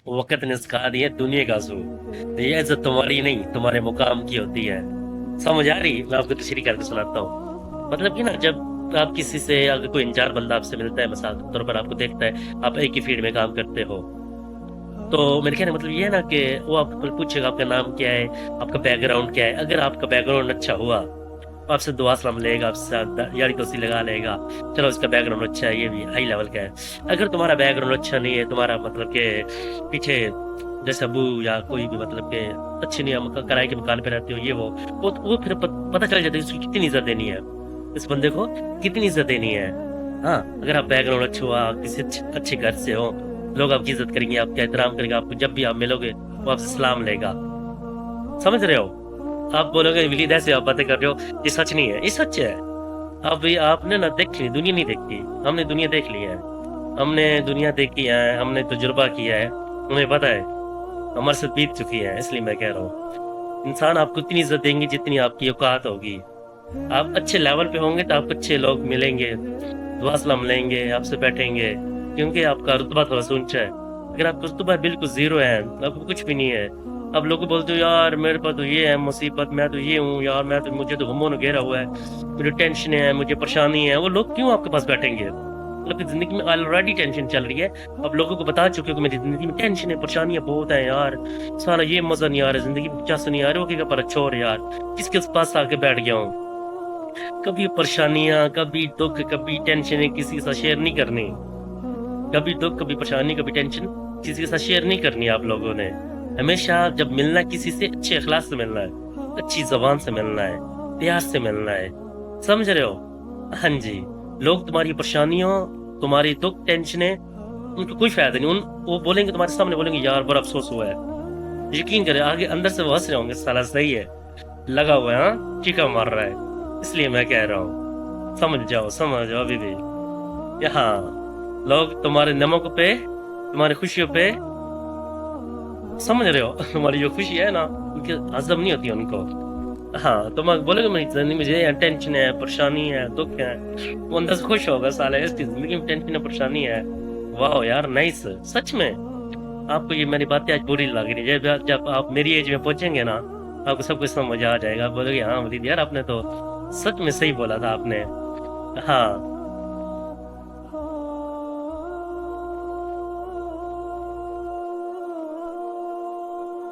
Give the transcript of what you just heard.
वक़्त ने सिखा दी है दुनिया का असूल। ये इज़्ज़त तुम्हारी नहीं, तुम्हारे मुकाम की होती है। समझ आ रही? मैं आपको तशरीह करके सुनाता हूँ। मतलब कि ना जब आप किसी से अगर कोई अनजान बंदा आपसे मिलता है, मिसाल के तौर पर आपको देखता है, आप एक ही फ़ील्ड में काम करते हो, तो मेरे कहने का मतलब ये है ना कि वो आपको पूछेगा आपका नाम क्या है, आपका बैकग्राउंड क्या है। अगर आपका बैकग्राउंड अच्छा हुआ, तो आपसे दुआ सलाम लेगा, आपके साथ यारी दोस्ती लगा लेगा, चलो इसका बैकग्राउंड अच्छा है, ये भी हाई लेवल का है। अगर तुम्हारा बैकग्राउंड अच्छा नहीं है, तुम्हारा मतलब कि पीछे जैसे अबू या कोई भी मतलब कि अच्छी नहीं किराए के मकान पे रहते हो, ये वो फिर पता चल जाता है इसकी कितनी इज्जत देनी है, इस बंदे को कितनी इज्जत देनी है। हाँ, अगर आप बैकग्राउंड अच्छा हुआ, किसी अच्छे घर से हो, लोग आपकी इज्जत करेंगे, आपका एहतराम करेंगे, आपको जब भी आप मिलोगे वो आपसे सलाम लेगा। समझ रहे हो? आप बोलोगे विलीद ऐसे आप बातें कर रहे हो, ये सच नहीं है, ये सच है। अब भी आपने ना देख ली, दुनिया नहीं देखती, हमने दुनिया देख ली है। हमने दुनिया देखी है, हमने तजुर्बा किया है, हमें पता है, हमारे साथ बीत चुकी है, इसलिए मैं कह रहा हूँ इंसान आपको इतनी इज्जत देंगे जितनी आपकी औकात होगी। आप अच्छे लेवल पे होंगे तो आपको अच्छे लोग मिलेंगे, दुआ सलाम लेंगे, आपसे बैठेंगे, क्योंकि आपका रुतबा थोड़ा सा ऊंचा है। अगर आपका रुतबा बिल्कुल जीरो है, आपको कुछ भी नहीं है, अब लोग बोलते हो यार मेरे पास तो ये है मुसीबत, मैं तो ये हूँ यार, मैं तो मुझे तो गमों ने घेरा हुआ है, मुझे टेंशन है, मुझे परेशानी है, वो लोग क्यों आपके पास बैठेंगे? मतलब कि जिंदगी में ऑलरेडी टेंशन चल रही है, अब लोगों को बता चुके हो कि मेरी जिंदगी में टेंशन है, परेशानियां बहुत है यार, सारा ये मजा नहीं आ रहा, जिंदगी में चस नहीं आ रही, वो क्या पर छोड़ यार, किसके पास आके बैठ गया हूँ। कभी परेशानियां, कभी दुख, कभी टेंशन किसी के साथ शेयर नहीं करनी। कभी दुख, कभी परेशानी, कभी टेंशन किसी के साथ शेयर नहीं करनी आप लोगों ने। हमेशा जब मिलना है किसी से, अच्छे अखलाक से मिलना है, अच्छी जबान से मिलना है, प्यार से मिलना है। समझ रहे हो? हाँ जी। लोग तुम्हारी परेशानियों, तुम्हारी दुख, टेंशनें, उनको कोई फायदा नहीं। वो बोलेंगे तुम्हारे सामने, बोलेंगे यार बड़ा अफसोस हुआ है, यकीन करे आगे अंदर से वो हंस रहे होंगे, साला सही है, लगा हुआ है, हाँ चीखा मार रहा है। इसलिए मैं कह रहा हूँ समझ जाओ अभी भी। यहाँ लोग तुम्हारे नमक पे, तुम्हारी खुशियों पे, समझ रहे हो, तुम्हारी जो खुशी है ना उनके हजम नहीं होती उनको। हाँ, तुम बोलोगे मेरी जिंदगी में मुझे टेंशन है, परेशानी है, दुख है, वो अंदर से खुश होगा, साला इसकी जिंदगी में टेंशन है, परेशानी है। वाह यार नाइस, सच में आपको ये मेरी बातें आज बुरी लग रही है। जब आप मेरी एज में पहुंचेंगे ना, आपको सब कुछ समझ आ जाएगा, आप बोलोगे हाँ वलीद यार आपने तो सच में सही बोला था आपने। हाँ,